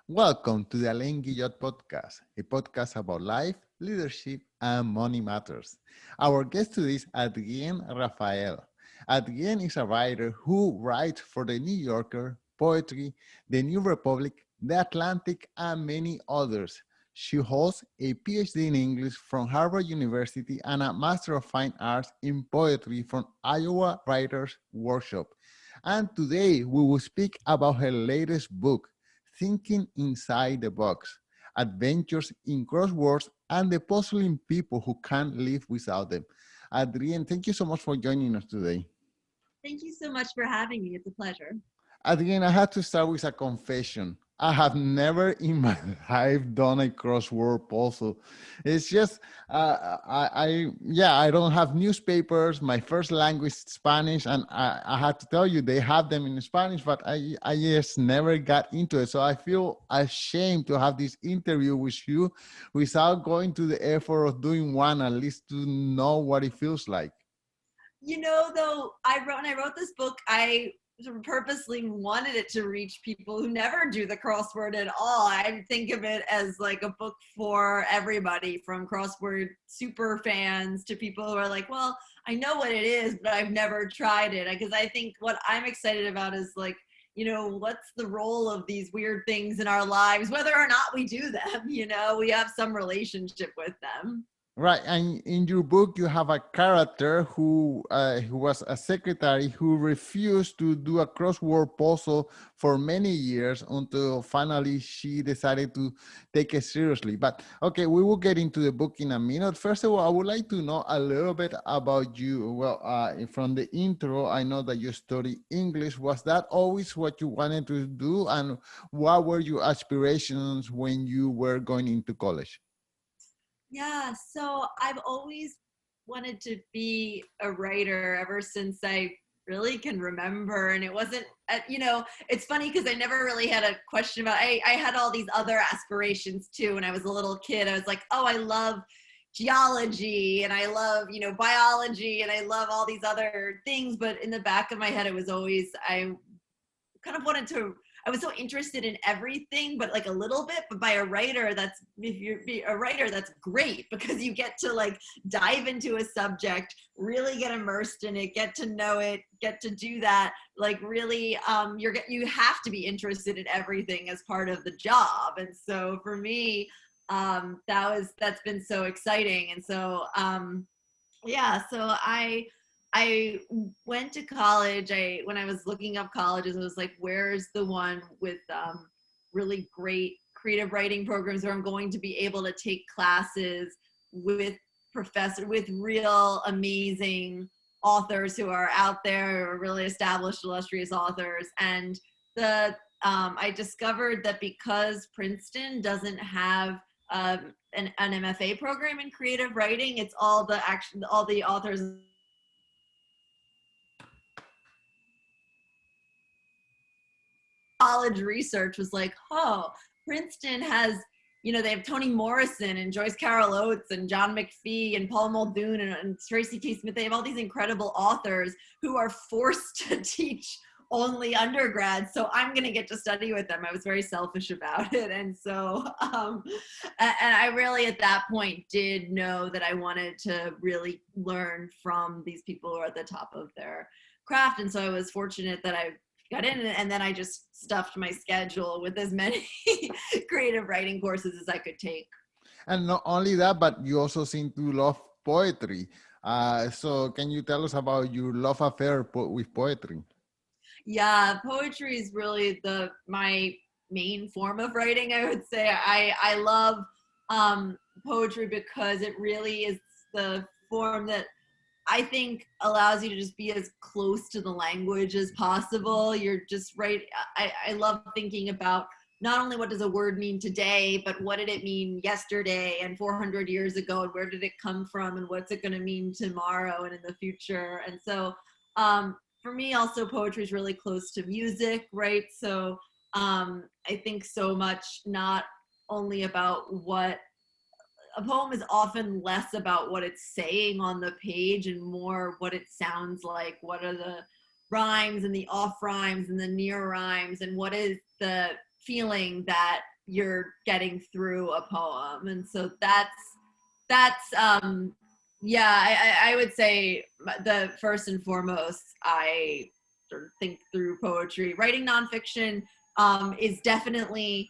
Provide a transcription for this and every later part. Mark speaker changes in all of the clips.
Speaker 1: Welcome to the Alain Guillot podcast, a podcast about life, leadership, and money matters. Our guest today is Adrienne Raphel. Adrienne is a writer who writes for The New Yorker, Poetry, The New Republic, The Atlantic, and many others. She holds a PhD in English from Harvard University and a Master of Fine Arts in Poetry from Iowa Writers Workshop. And today we will speak about her latest book, Thinking Inside the Box, Adventures in Crosswords, and the puzzling people who can't live without them. Adrienne, thank you so much for joining us today.
Speaker 2: Thank you so much for having me. It's a pleasure.
Speaker 1: Again, I had to start with a confession. I have never in my life done a crossword puzzle. It's just, I don't have newspapers. My first language is Spanish, and I had to tell you they have them in Spanish, but I just never got into it. So I feel ashamed to have this interview with you without going to the effort of doing one, at least to know what it feels like.
Speaker 2: Though when I wrote this book, I sort of purposely wanted it to reach people who never do the crossword at all. I think of it as like a book for everybody, from crossword super fans to people who are like, well, I know what it is, but I've never tried it. Because I think what I'm excited about is like, what's the role of these weird things in our lives, whether or not we do them, we have some relationship with them.
Speaker 1: Right, and in your book, you have a character who was a secretary who refused to do a crossword puzzle for many years until finally she decided to take it seriously. But okay, we will get into the book in a minute. First of all, I would like to know a little bit about you. Well, from the intro, I know that you study English. Was that always what you wanted to do, and what were your aspirations when you were going into college?
Speaker 2: Yeah, so I've always wanted to be a writer ever since I really can remember. And it wasn't, it's funny because I never really had a question about, I had all these other aspirations too. When I was a little kid, I was like, oh, I love geology and I love, biology and I love all these other things. But in the back of my head, it was always, I kind of wanted to, I was so interested in everything, but like a little bit. But by a writer, if you're a writer, that's great, because you get to like dive into a subject, really get immersed in it, get to know it, get to do that. Like really, you have to be interested in everything as part of the job. And so for me, that's been so exciting. And so yeah, so I went to college. When I was looking up colleges, I was like, where's the one with really great creative writing programs where I'm going to be able to take classes with with real amazing authors who are out there, or really established, illustrious authors. And I discovered that because Princeton doesn't have an MFA program in creative writing, it's all the authors college research was like, oh, Princeton has, they have Toni Morrison and Joyce Carol Oates and John McPhee and Paul Muldoon and Tracy K. Smith. They have all these incredible authors who are forced to teach only undergrads, so I'm going to get to study with them. I was very selfish about it. And so, and I really at that point did know that I wanted to really learn from these people who are at the top of their craft. And so I was fortunate that I got in, and then I just stuffed my schedule with as many creative writing courses as I could take.
Speaker 1: And not only that, but you also seem to love poetry. So can you tell us about your love affair with poetry?
Speaker 2: Yeah, poetry is really my main form of writing, I would say. I love poetry because it really is the form that I think allows you to just be as close to the language as possible. You're just right. I love thinking about not only what does a word mean today, but what did it mean yesterday and 400 years ago, and where did it come from, and what's it going to mean tomorrow and in the future. And so for me, also, poetry is really close to music, right? So I think so much not only about what a poem is often less about what it's saying on the page and more what it sounds like. What are the rhymes and the off rhymes and the near rhymes, and what is the feeling that you're getting through a poem. And so that's yeah, I would say the first and foremost, I sort of think through poetry. Writing nonfiction is definitely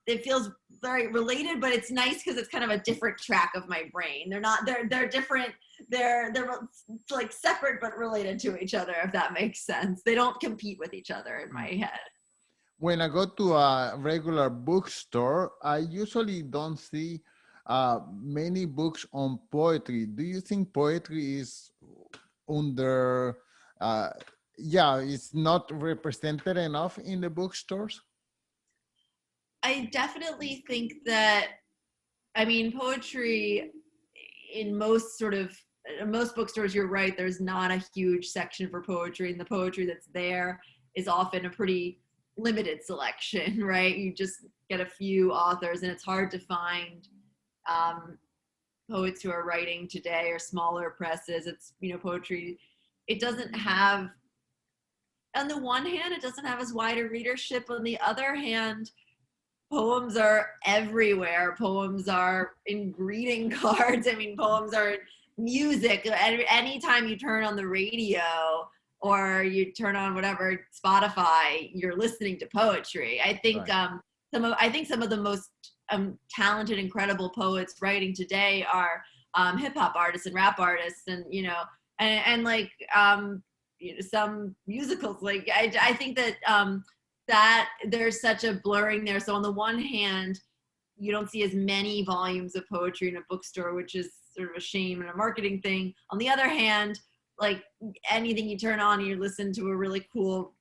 Speaker 2: it feels very related, but it's nice because it's kind of a different track of my brain. They're different. They're like separate but related to each other, if that makes sense. They don't compete with each other in my head.
Speaker 1: When I go to a regular bookstore, I usually don't see many books on poetry. Do you think poetry is under, uh, yeah, it's not represented enough in the bookstores?
Speaker 2: I definitely think that, I mean, poetry in most bookstores, you're right, there's not a huge section for poetry, and the poetry that's there is often a pretty limited selection, right? You just get a few authors, and it's hard to find poets who are writing today, or smaller presses. It's, poetry, it doesn't have, on the one hand, it doesn't have as wide a readership. On the other hand, poems are everywhere. Poems are in greeting cards. I mean, poems are in music. Anytime you turn on the radio or you turn on whatever Spotify, you're listening to poetry. I think
Speaker 1: Right.
Speaker 2: some of the most talented, incredible poets writing today are hip hop artists and rap artists, and like some musicals. Like I think that that there's such a blurring there. So on the one hand, you don't see as many volumes of poetry in a bookstore, which is sort of a shame and a marketing thing. On the other hand, like anything you turn on, you listen to a really cool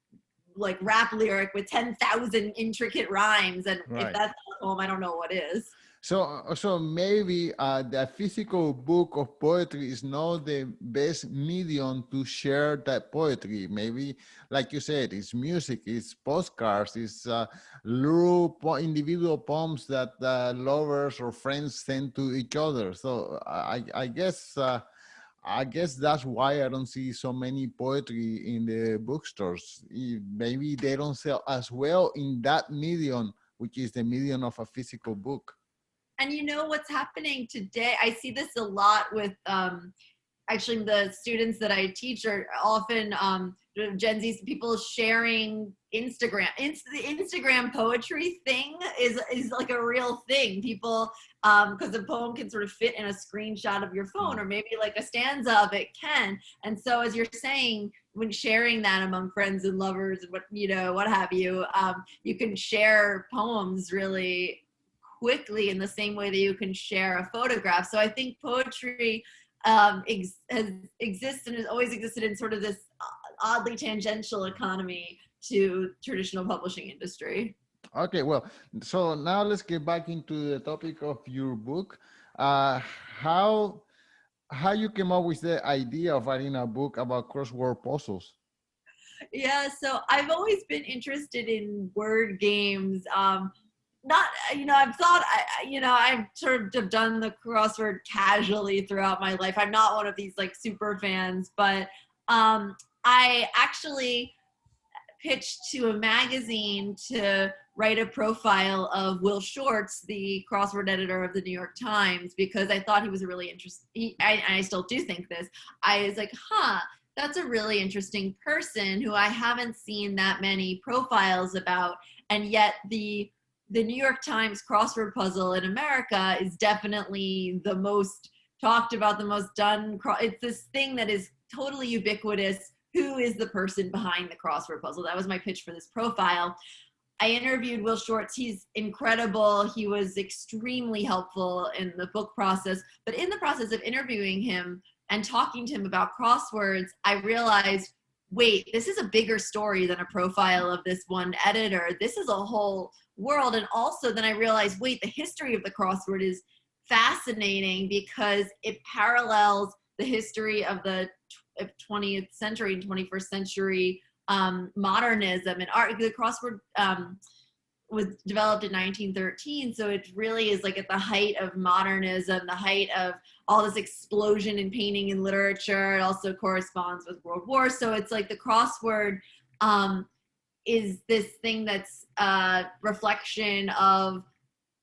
Speaker 2: like rap lyric with 10,000 intricate rhymes, and if
Speaker 1: Right.
Speaker 2: that's not a poem, I don't know what is.
Speaker 1: So maybe the physical book of poetry is not the best medium to share that poetry. Maybe, like you said, it's music, it's postcards, it's little individual poems that lovers or friends send to each other. So I guess that's why I don't see so many poetry in the bookstores. Maybe they don't sell as well in that medium, which is the medium of a physical book.
Speaker 2: And what's happening today, I see this a lot with actually the students that I teach are often Gen Z people sharing Instagram. The Instagram poetry thing is like a real thing. People, because a poem can sort of fit in a screenshot of your phone, or maybe like a stanza of it can. And so, as you're saying, when sharing that among friends and lovers and what have you, you can share poems really quickly in the same way that you can share a photograph. So I think poetry exists and has always existed in sort of this oddly tangential economy to traditional publishing industry.
Speaker 1: Okay, well, so now let's get back into the topic of your book. Uh, how how you came up with the idea of writing a book about crossword puzzles?
Speaker 2: Yeah, so I've always been interested in word games. Not, I've thought, I've sort of have done the crossword casually throughout my life. I'm not one of these like super fans, but I actually pitched to a magazine to write a profile of Will Shortz, the crossword editor of the New York Times, because I thought he was a really interesting, I still do think this. I was like, that's a really interesting person who I haven't seen that many profiles about. And yet the New York Times crossword puzzle in America is definitely the most talked about, the most done. It's this thing that is totally ubiquitous. Who is the person behind the crossword puzzle? That was my pitch for this profile. I interviewed Will Shortz. He's incredible. He was extremely helpful in the book process. But in the process of interviewing him and talking to him about crosswords, I realized, wait, this is a bigger story than a profile of this one editor. This is a whole world. And also then I realized, wait, the history of the crossword is fascinating because it parallels the history of the 20th century and 21st century modernism and art. The crossword was developed in 1913, so it really is like at the height of modernism, the height of all this explosion in painting and literature. It also corresponds with World War, so it's like the crossword is this thing that's a reflection of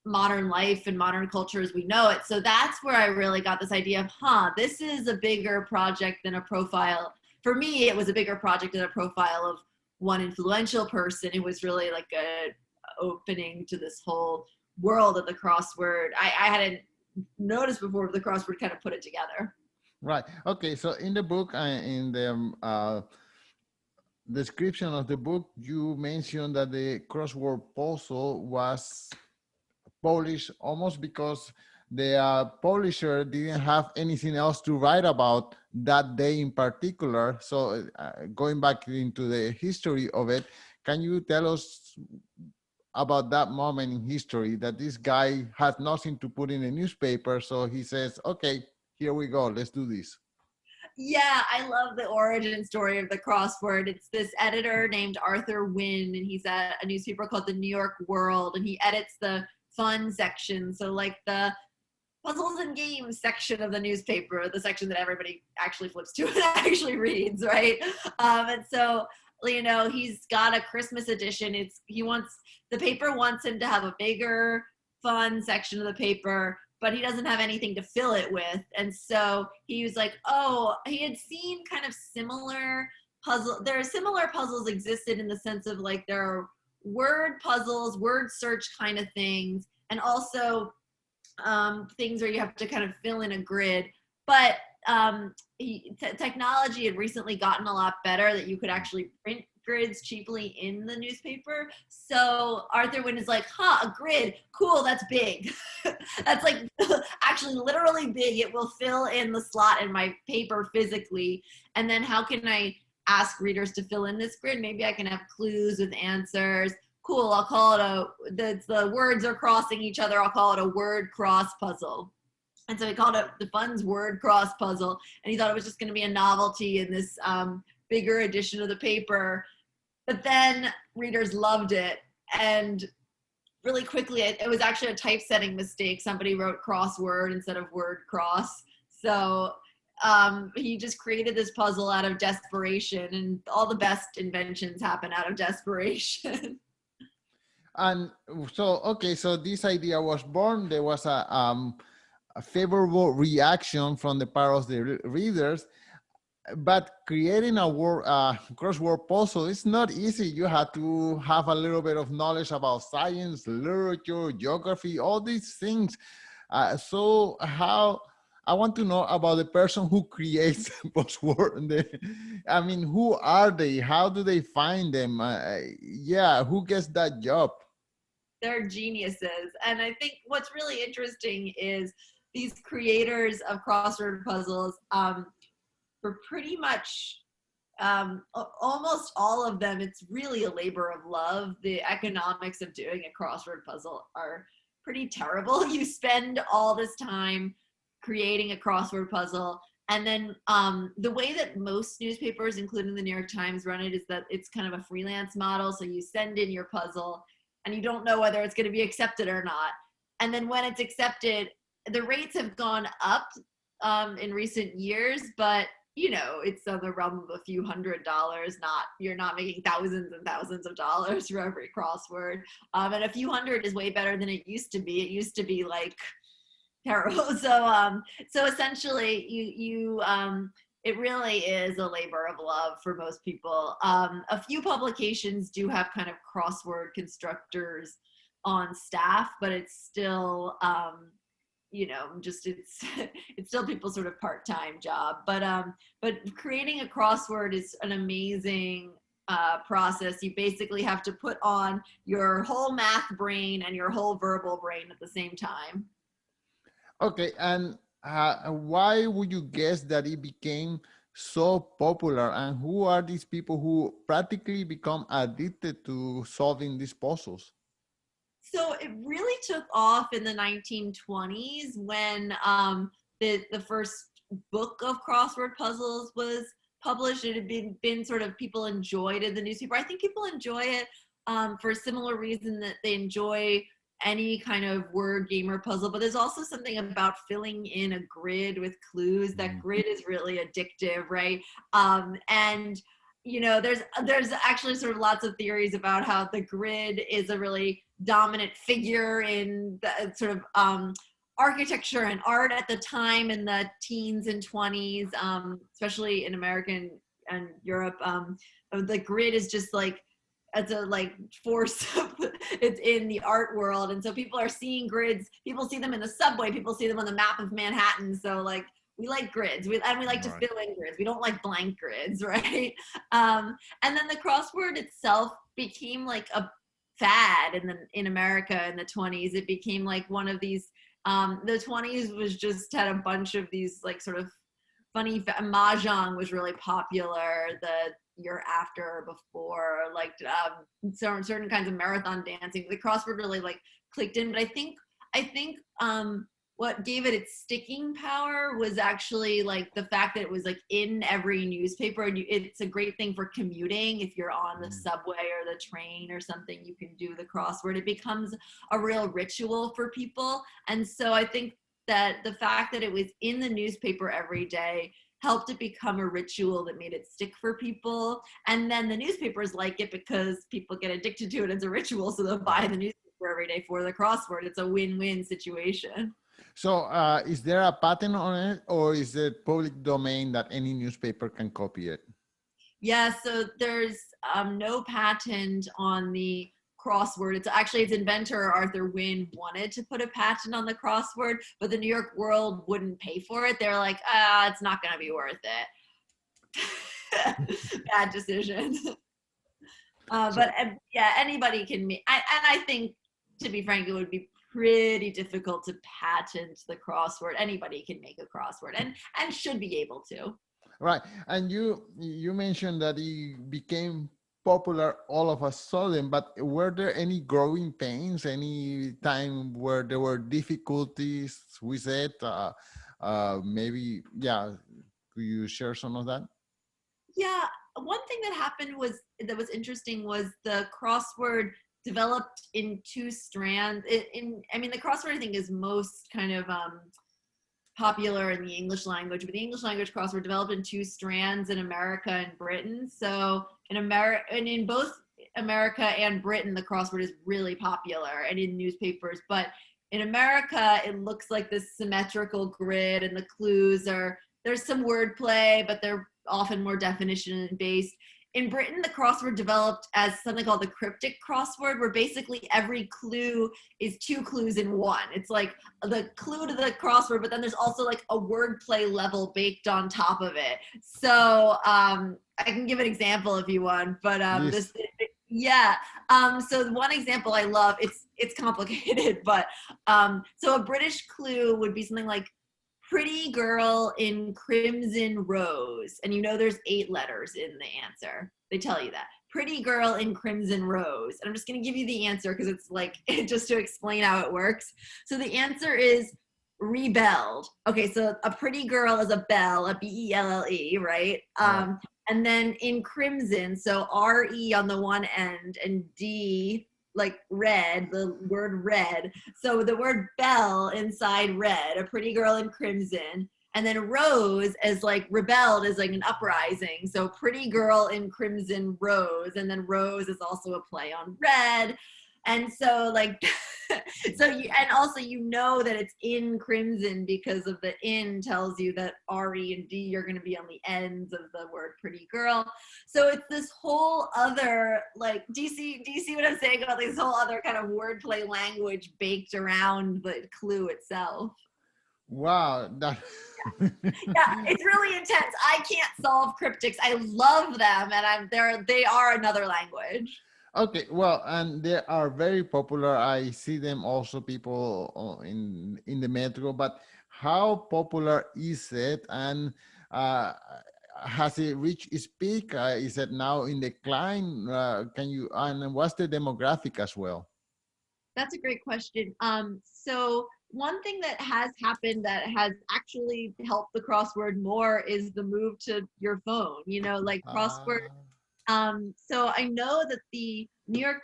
Speaker 2: modern life and modern culture as we know it. So that's where I really got this idea of, this is a bigger project than a profile. For me, it was a bigger project than a profile of one influential person. It was really like a opening to this whole world of the crossword. I hadn't noticed before, but the crossword kind of put it together.
Speaker 1: Right. Okay. So in the book, in the description of the book, you mentioned that the crossword puzzle was published almost because the publisher didn't have anything else to write about that day in particular. So going back into the history of it, can you tell us about that moment in history that this guy had nothing to put in a newspaper? So he says, okay, here we go, let's do this.
Speaker 2: Yeah, I love the origin story of the crossword. It's this editor named Arthur Wynn, and he's at a newspaper called the New York World, and he edits the fun section. So like the puzzles and games section of the newspaper, the section that everybody actually flips to and actually reads, right? And so, you know, he's got a Christmas edition. The paper wants him to have a bigger fun section of the paper, but he doesn't have anything to fill it with. And so he was like, he had seen kind of similar puzzles existed in the sense of like there are word puzzles, word search kind of things, and also things where you have to kind of fill in a grid. But technology had recently gotten a lot better that you could actually print grids cheaply in the newspaper. So Arthur Wynn is like, a grid, cool, that's big. That's like actually literally big. It will fill in the slot in my paper physically. And then how can I ask readers to fill in this grid? Maybe I can have clues with answers. Cool, I'll call it the words are crossing each other. I'll call it a word cross puzzle. And so he called it the Fun's word cross puzzle. And he thought it was just going to be a novelty in this bigger edition of the paper. But then readers loved it. And really quickly, it was actually a typesetting mistake. Somebody wrote crossword instead of word cross. So he just created this puzzle out of desperation. And all the best inventions happen out of desperation.
Speaker 1: And so, okay, so this idea was born. There was a favorable reaction from the part of the readers, but creating a crossword puzzle is not easy. You have to have a little bit of knowledge about science, literature, geography, all these things. So how, I want to know about the person who creates buzzword. I mean, who are they? How do they find them? Who gets that job?
Speaker 2: They're geniuses. And I think what's really interesting is these creators of crossword puzzles, for pretty much almost all of them, it's really a labor of love. The economics of doing a crossword puzzle are pretty terrible. You spend all this time creating a crossword puzzle, and then the way that most newspapers, including the New York Times, run it is that it's kind of a freelance model. So you send in your puzzle and you don't know whether it's going to be accepted or not. And then when it's accepted, the rates have gone up in recent years, but you know, it's on the realm of a few $100. You're not making thousands and thousands of dollars for every crossword. And a few hundred is way better than it used to be. It used to be like terrible. So essentially it really is a labor of love for most people. A few publications do have kind of crossword constructors on staff, but it's still, it's still people's sort of part-time job. But creating a crossword is an amazing process. You basically have to put on your whole math brain and your whole verbal brain at the same time.
Speaker 1: Okay, and why would you guess that it became so popular, and who are these people who practically become addicted to solving these puzzles?
Speaker 2: So it really took off in the 1920s when the first book of crossword puzzles was published. It had been sort of, people enjoyed it in the newspaper. I think people enjoy it for a similar reason that they enjoy any kind of word game or puzzle, but there's also something about filling in a grid with clues. That grid is really addictive, right? And there's actually sort of lots of theories about how the grid is a really dominant figure in the sort of architecture and art at the time in the teens and 20s, especially in American and Europe. The grid is just like, it's a like force it's in the art world, and so people are seeing grids. People see them in the subway, people see them on the map of Manhattan. So like, we like grids, we like to fill in grids. We don't like blank grids, right? And then the crossword itself became like a fad in America in the 20s. It became like one of these, the 20s was just had a bunch of these like sort of funny, mahjong was really popular the year after or before, like certain kinds of marathon dancing. The crossword really like clicked in. But I think what gave it its sticking power was actually like the fact that it was like in every newspaper, and it's a great thing for commuting. If you're on the subway or the train or something, you can do the crossword. It becomes a real ritual for people. And so I think that the fact that it was in the newspaper every day helped it become a ritual that made it stick for people. And then the newspapers like it because people get addicted to it as a ritual, so they'll buy the newspaper every day for the crossword. It's a win-win situation.
Speaker 1: So is there a patent on it, or is it public domain that any newspaper can copy it?
Speaker 2: Yeah, so there's no patent on the crossword. It's actually its inventor, Arthur Wynne, wanted to put a patent on the crossword, but the New York World wouldn't pay for it. They're like, it's not going to be worth it. Bad decision. But yeah, anybody can make, and I think, to be frank, it would be pretty difficult to patent the crossword. Anybody can make a crossword and should be able to.
Speaker 1: Right. And you mentioned that it became popular all of a sudden, but were there any growing pains, any time where there were difficulties with it? Maybe, yeah, could you share some of that?
Speaker 2: Yeah, one thing that happened that was interesting was the crossword developed in two strands. I mean, the crossword I think is most kind of popular in the English language, but the English language crossword developed in two strands in America and Britain. So in both America and Britain, the crossword is really popular and in newspapers. But in America, it looks like this symmetrical grid, and the clues there's some wordplay, but they're often more definition based. In Britain, the crossword developed as something called the cryptic crossword, where basically every clue is two clues in one. It's like the clue to the crossword, but then there's also like a wordplay level baked on top of it. So I can give an example if you want, but so one example I love, it's complicated, but so a British clue would be something like pretty girl in crimson rose. And there's 8 letters in the answer. They tell you that. Pretty girl in crimson rose. And I'm just going to give you the answer because it's like, just to explain how it works. So the answer is rebelled. Okay, so a pretty girl is a bell, a B-E-L-L-E, right? And then in crimson, so R-E on the one end and D, like red, the word red. So the word bell inside red, a pretty girl in crimson. And then rose as like rebelled is like an uprising. So pretty girl in crimson rose. And then rose is also a play on red. And so like, and also that it's in crimson because of the in tells you that R-E and D are going to be on the ends of the word pretty girl. So it's this whole other, like, do you see what I'm saying about this whole other kind of wordplay language baked around the clue itself?
Speaker 1: Wow.
Speaker 2: Yeah, it's really intense. I can't solve cryptics. I love them, and they are another language.
Speaker 1: Okay, well, and they are very popular. I see them also people in the metro, but how popular is it? And has it reached its peak? Is it now in decline? And what's the demographic as well?
Speaker 2: That's a great question. So one thing that has happened that has actually helped the crossword more is the move to your phone, like crossword. So I know that the New York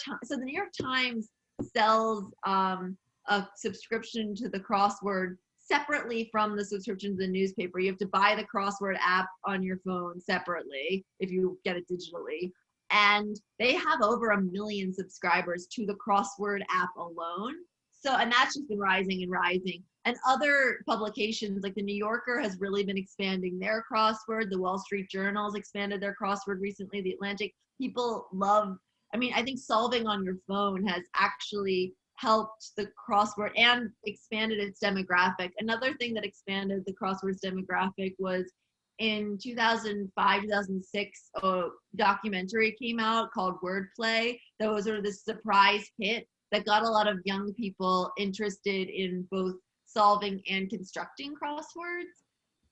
Speaker 2: Times sells a subscription to the crossword separately from the subscriptions in the newspaper. You have to buy the Crossword app on your phone separately if you get it digitally. And they have over 1 million subscribers to the Crossword app alone. So, and that's just been rising and rising. And other publications like the New Yorker has really been expanding their crossword. The Wall Street Journal has expanded their crossword recently. The Atlantic, people love, I mean, I think solving on your phone has actually helped the crossword and expanded its demographic. Another thing that expanded the crossword's demographic was in 2005, 2006, a documentary came out called Wordplay that was sort of this surprise hit that got a lot of young people interested in both solving and constructing crosswords.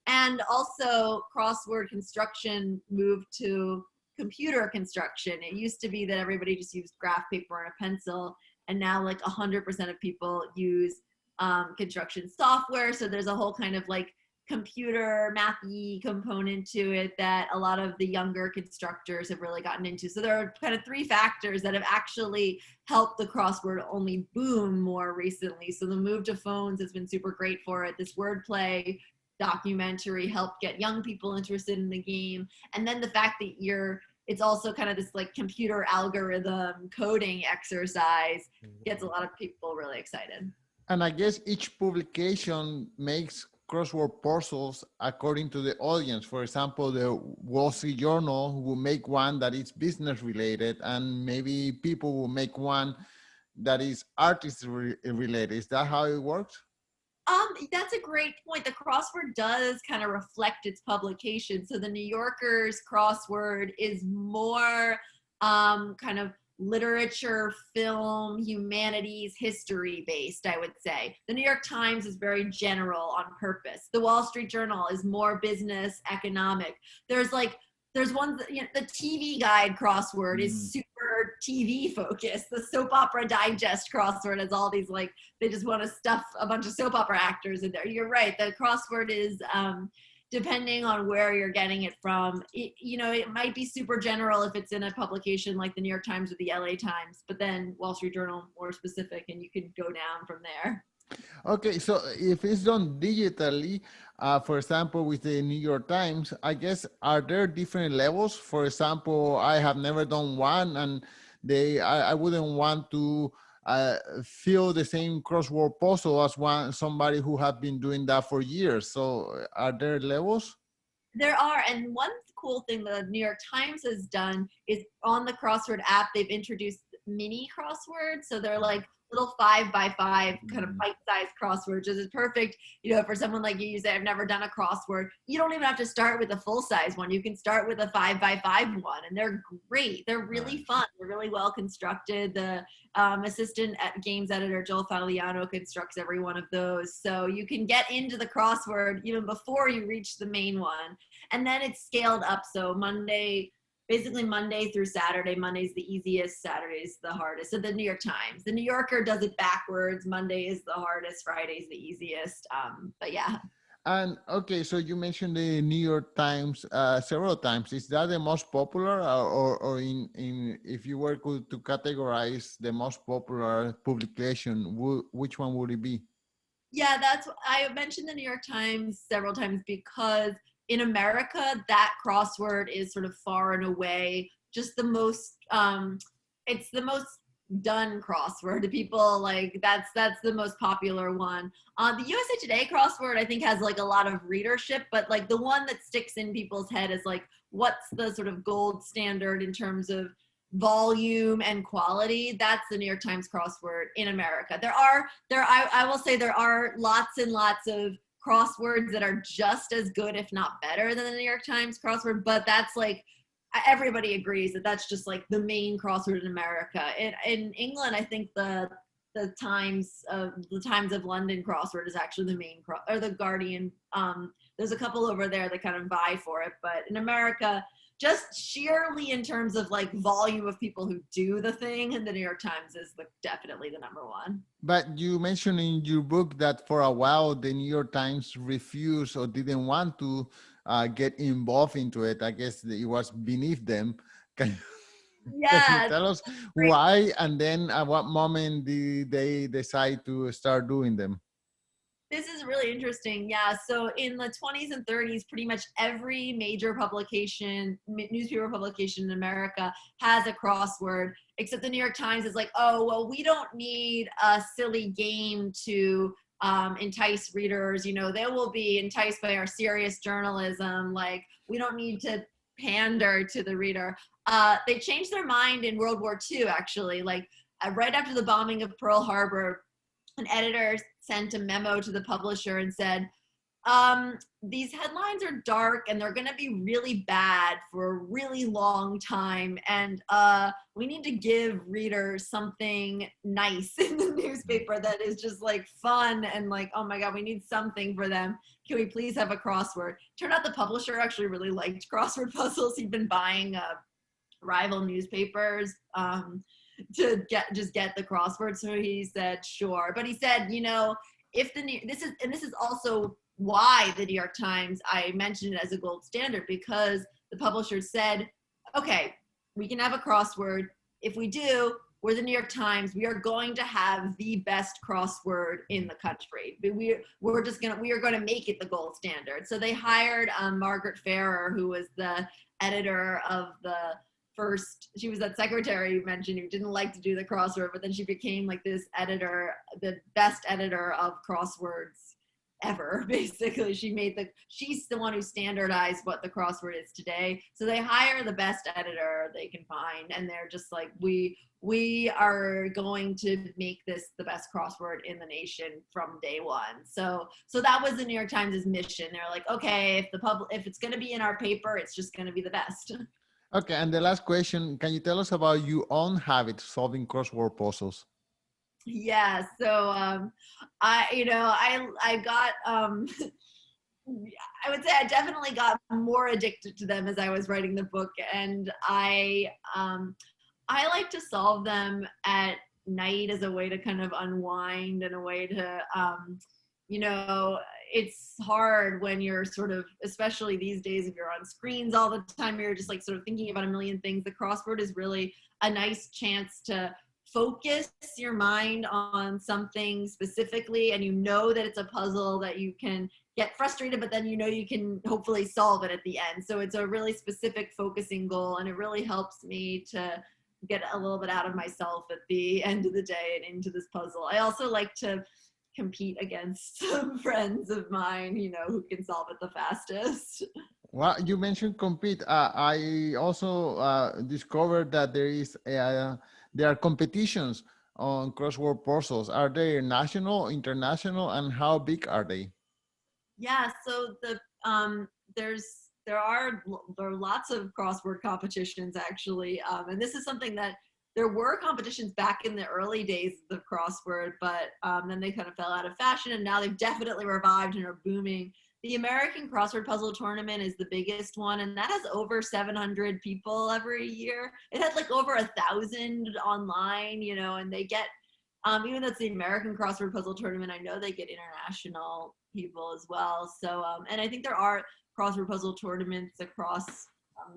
Speaker 2: And also crossword construction moved to computer construction. It used to be that everybody just used graph paper and a pencil, and now like 100% of people use construction software. So there's a whole kind of like computer mathy component to it that a lot of the younger constructors have really gotten into. So there are kind of 3 factors that have actually helped the crossword only boom more recently. So the move to phones has been super great for it. This Wordplay documentary helped get young people interested in the game. And then the fact that it's also kind of this like computer algorithm coding exercise gets a lot of people really excited.
Speaker 1: And I guess each publication makes crossword puzzles according to the audience. For example, the Wall Street Journal will make one that is business related, and maybe people will make one that is artist related. Is that how it works?
Speaker 2: That's a great point. The crossword does kind of reflect its publication. So the New Yorker's crossword is more kind of literature, film, humanities, history based, I would say. The New York Times is very general on purpose. The Wall Street Journal is more business, economic. There's ones that, you know, the TV Guide crossword is super TV focused. The Soap Opera Digest crossword has all these, like, they just want to stuff a bunch of soap opera actors in there. You're right. The crossword is, depending on where you're getting it from, it might be super general if it's in a publication like the New York Times or the LA Times, but then Wall Street Journal more specific, and you can go down from there.
Speaker 1: Okay, so if it's done digitally, for example, with the New York Times, I guess, are there different levels? For example, I have never done one, and I wouldn't want to feel the same crossword puzzle as somebody who have been doing that for years. So are there levels?
Speaker 2: There are, and one cool thing the New York Times has done is on the Crossword app, they've introduced mini crosswords. So they're like little 5x5 kind of bite-sized crosswords, which is perfect, for someone like you say, I've never done a crossword. You don't even have to start with a full-size one. You can start with a 5x5 one, and they're great. They're really fun. They're really well constructed. The assistant games editor, Joel Fagliano, constructs every one of those. So you can get into the crossword even before you reach the main one. And then it's scaled up. So basically Monday through Saturday. Monday's the easiest, Saturday's the hardest. So the New York Times. The New Yorker does it backwards. Monday is the hardest, Friday's the easiest. But yeah.
Speaker 1: And okay, so you mentioned the New York Times several times. Is that the most popular, or in if you were to categorize the most popular publication, which one would it be?
Speaker 2: Yeah, I mentioned the New York Times several times because in America, that crossword is sort of far and away just the most, it's the most done crossword. People like, that's the most popular one. The USA Today crossword, I think, has like a lot of readership, but like the one that sticks in people's head is like, what's the sort of gold standard in terms of volume and quality? That's the New York Times crossword in America. I will say there are lots and lots of crosswords that are just as good, if not better, than the New York Times crossword, but that's like, everybody agrees that that's just like the main crossword in America. In England, I think the Times of London crossword is actually the main or the Guardian. There's a couple over there that kind of vie for it, but in America, just sheerly in terms of like volume of people who do the thing, and the New York Times is definitely the number one.
Speaker 1: But you mentioned in your book that for a while the New York Times refused or didn't want to get involved into it. I guess it was beneath them. Can you tell us why? And then at what moment did they decide to start doing them?
Speaker 2: This is really interesting. Yeah. So in the 20s and 30s, pretty much every major publication, newspaper publication in America has a crossword, except the New York Times is like, oh, well, we don't need a silly game to entice readers. You know, they will be enticed by our serious journalism. Like, we don't need to pander to the reader. They changed their mind in World War II, actually. Like, right after the bombing of Pearl Harbor, an editor sent a memo to the publisher and said, these headlines are dark and they're going to be really bad for a really long time. And we need to give readers something nice in the newspaper that is just like fun and like, oh my God, we need something for them. Can we please have a crossword? Turned out the publisher actually really liked crossword puzzles. He'd been buying rival newspapers to get the crossword. So he said, sure. But he said, you know, if this is also why the New York Times, I mentioned it as a gold standard, because the publisher said, okay, we can have a crossword. If we do, we're the New York Times. We are going to have the best crossword in the country. We are going to make it the gold standard. So they hired Margaret Farrer, who was the editor of the first, she was that secretary you mentioned who didn't like to do the crossword, but then she became like this editor, the best editor of crosswords ever. Basically, she's the one who standardized what the crossword is today. So they hire the best editor they can find, and they're just like, we are going to make this the best crossword in the nation from day one. So that was the New York Times' mission. They're like, okay, if it's going to be in our paper, it's just going to be the best.
Speaker 1: Okay, and the last question, can you tell us about your own habit solving crossword puzzles?
Speaker 2: Yeah, so I got I would say I definitely got more addicted to them as I was writing the book, and I like to solve them at night as a way to kind of unwind and a way to you know, it's hard when you're sort of, especially these days, if you're on screens all the time, you're just like sort of thinking about a million things. The crossword is really a nice chance to focus your mind on something specifically, and you know that it's a puzzle that you can get frustrated, but then you know you can hopefully solve it at the end. So it's a really specific focusing goal, and it really helps me to get a little bit out of myself at the end of the day and into this puzzle. I also like to compete against some friends of mine, you know, who can solve it the fastest.
Speaker 1: Well, you mentioned compete. I also discovered that there are competitions on crossword puzzles. Are they national, international, and how big are they?
Speaker 2: Yeah, so there are lots of crossword competitions actually, and this is something that there were competitions back in the early days of the crossword, but then they kind of fell out of fashion, and now they've definitely revived and are booming. The American Crossword Puzzle Tournament is the biggest one, and that has over 700 people every year. It had like over 1,000 online, you know, and they get, even though it's the American Crossword Puzzle Tournament, I know they get international people as well. So, and I think there are crossword puzzle tournaments across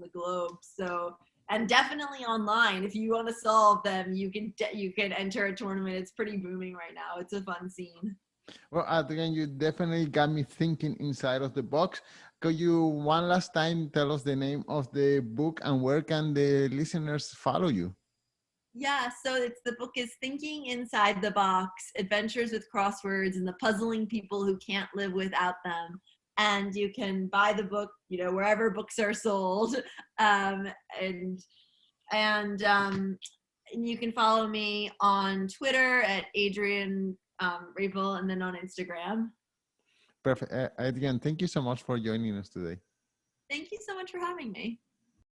Speaker 2: the globe. So, and definitely online, if you want to solve them, you can enter a tournament. It's pretty booming right now. It's a fun scene.
Speaker 1: Well, Adrienne, you definitely got me thinking inside of the box. Could you one last time tell us the name of the book and where can the listeners follow you?
Speaker 2: Yeah, so the book is Thinking Inside the Box, Adventures with Crosswords and the Puzzling People Who Can't Live Without Them. And you can buy the book, you know, wherever books are sold. And you can follow me on Twitter at Adrienne Raphel, and then on Instagram.
Speaker 1: Perfect. Adrienne, thank you so much for joining us today.
Speaker 2: Thank you so much for having me.